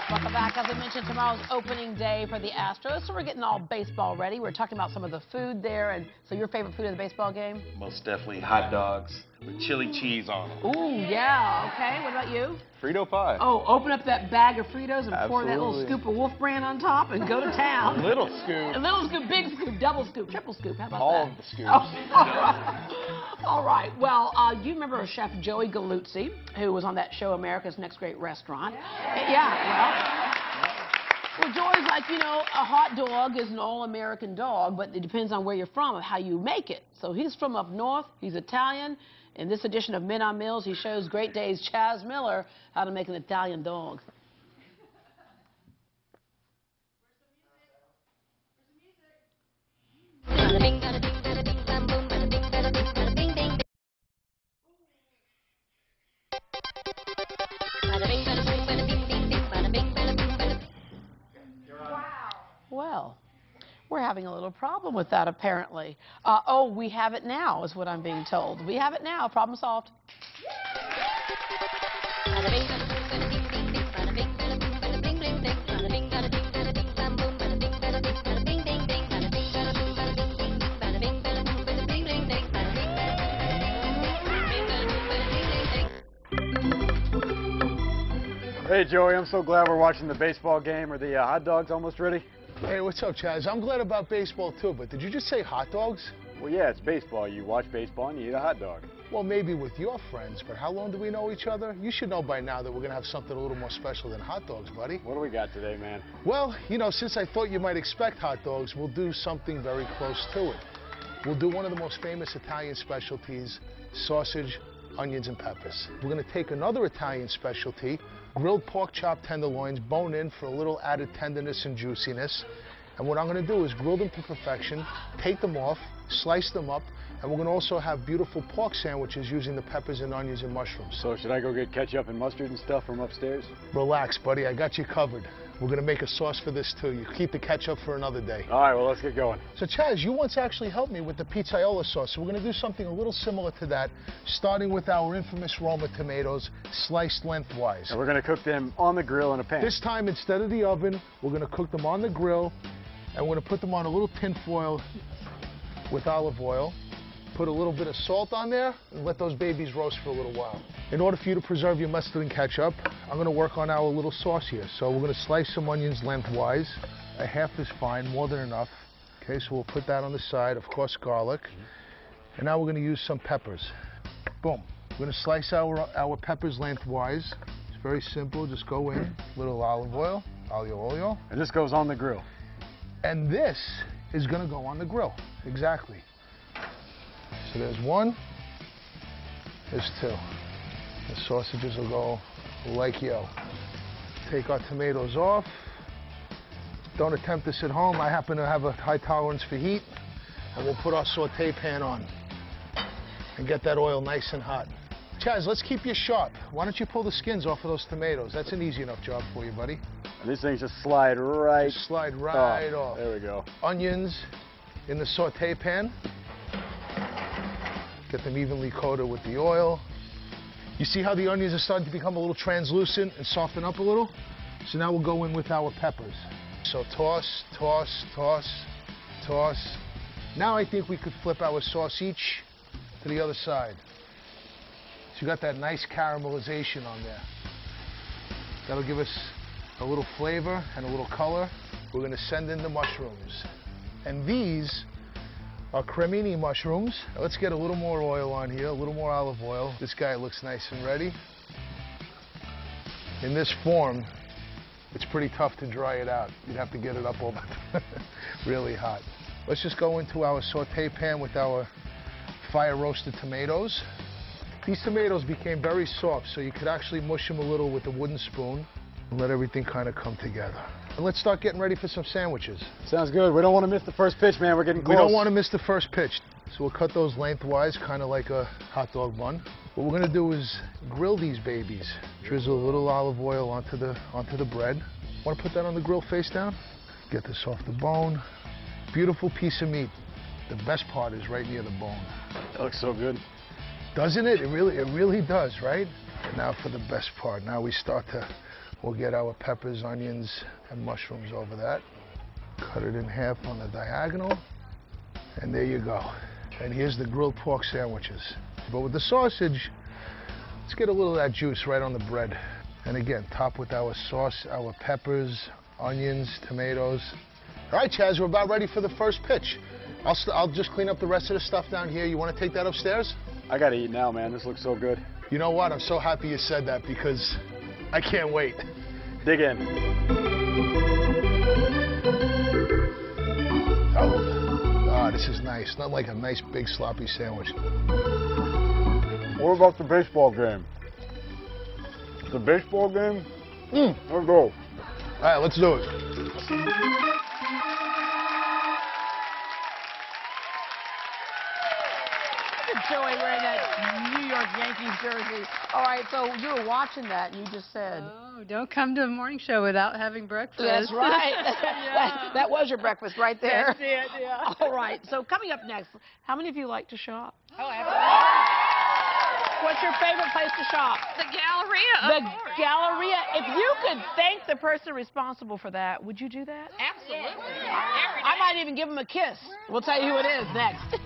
Welcome back. As I mentioned, tomorrow's opening day for the Astros, so we're getting all baseball ready. We're talking about some of the food there, and so your favorite food at the baseball game? Most definitely hot dogs with chili cheese on them. Ooh, yeah. Okay, what about you? Frito pie. Oh, open up that bag of Fritos and pour that little Absolutely. scoop of Wolf Brand on top and go to town. Little scoop. A little scoop, big scoop, double scoop, triple scoop. How about All that? of the scoops. Oh, all right. Well, you remember Chef Joey Galuzzi, who was on that show, America's Next Great Restaurant? Yeah, well, Joey's like, you know, a hot dog is an all-American dog, but it depends on where you're from and how you make it. So he's from up north. He's Italian. In this edition of Men on Mills, he shows GreatDay's Chaz Miller how to make an Italian dog. Well, we're having a little problem with that, apparently. Oh, we have it now, is what I'm being told. We have it now. Problem solved. Hey, Joey, I'm so glad we're watching the baseball game. Are the hot dogs almost ready? Hey, what's up, Chaz? I'm glad about baseball, too, but did you just say hot dogs? Well, yeah, it's baseball. You watch baseball and you eat a hot dog. Well, maybe with your friends, but how long do we know each other? You should know by now that we're going to have something a little more special than hot dogs, buddy. What do we got today, man? Well, you know, since I thought you might expect hot dogs, we'll do something very close to it. We'll do one of the most famous Italian specialties, sausage, onions, and peppers. We're going to take another Italian specialty, grilled pork chop tenderloins, bone in for a little added tenderness and juiciness. And what I'm going to do is grill them to perfection, take them off, slice them up, and we're going to also have beautiful pork sandwiches using the peppers and onions and mushrooms. So should I go get ketchup and mustard and stuff from upstairs? Relax, buddy. I got you covered. We're going to make a sauce for this, too. You keep the ketchup for another day. All right, well, let's get going. So, Chaz, you once actually helped me with the pizzaiola sauce, so we're going to do something a little similar to that, starting with our infamous Roma tomatoes, sliced lengthwise. And we're going to cook them on the grill in a pan. This time, instead of the oven, we're going to cook them on the grill, and we're going to put them on a little tin foil with olive oil. Put a little bit of salt on there and let those babies roast for a little while. In order for you to preserve your mustard and ketchup, I'm going to work on our little sauce here. So we're going to slice some onions lengthwise. A half is fine, more than enough. Okay, so we'll put that on the side, of course, garlic. And now we're going to use some peppers. Boom. We're going to slice our peppers lengthwise. It's very simple, just go in, little olive oil, olio. And this goes on the grill. And this is going to go on the grill, exactly. So there's one, there's two. The sausages will go like yo. Take our tomatoes off. Don't attempt this at home. I happen to have a high tolerance for heat. And we'll put our saute pan on and get that oil nice and hot. Chaz, let's keep you sharp. Why don't you pull the skins off of those tomatoes? That's an easy enough job for you, buddy. And these things just slide right, Just slide right off. off. There we go. Onions in the saute pan. Get them evenly coated with the oil. You see how the onions are starting to become a little translucent and soften up a little? So now we'll go in with our peppers. So toss, toss, toss, toss. Now I think we could flip our sauce each to the other side. So you got that nice caramelization on there. That'll give us a little flavor and a little color. We're going to send in the mushrooms. And these are cremini mushrooms. Now let's get a little more oil on here, a little more olive oil. This guy looks nice and ready. In this form, it's pretty tough to dry it out. You'd have to get it up over really hot. Let's just go into our saute pan with our fire roasted tomatoes. These tomatoes became very soft, so you could actually mush them a little with a wooden spoon and let everything kind of come together. And let's start getting ready for some sandwiches. Sounds good. We don't want to miss the first pitch, man. We're getting close. We don't want to miss the first pitch. So we'll cut those lengthwise, kind of like a hot dog bun. What we're going to do is grill these babies. Drizzle a little olive oil onto the bread. Want to put that on the grill face down? Get this off the bone. Beautiful piece of meat. The best part is right near the bone. That looks so good. Doesn't it? It really does, right? And now for the best part. Now we'll get our peppers, onions, and mushrooms over that. Cut it in half on the diagonal. And there you go. And here's the grilled pork sandwiches. But with the sausage, let's get a little of that juice right on the bread. And again, top with our sauce, our peppers, onions, tomatoes. All right, Chaz, we're about ready for the first pitch. I'll just clean up the rest of the stuff down here. You want to take that upstairs? I gotta eat now, man. This looks so good. You know what? I'm so happy you said that because I can't wait. Dig in. Oh, this is nice. Not like a nice big sloppy sandwich. What about the baseball game? The baseball game? Let's go. All right, let's do it. Joey wearing that New York Yankees jersey. All right, so you were watching that and you just said... Oh, don't come to a morning show without having breakfast. That's right. Yeah. that was your breakfast right there. That's it, yeah. All right, so coming up next, how many of you like to shop? Oh, absolutely. What's your favorite place to shop? The Galleria, The Galleria. If you could thank the person responsible for that, would you do that? Absolutely. I might even give them a kiss. We'll tell you who it is next.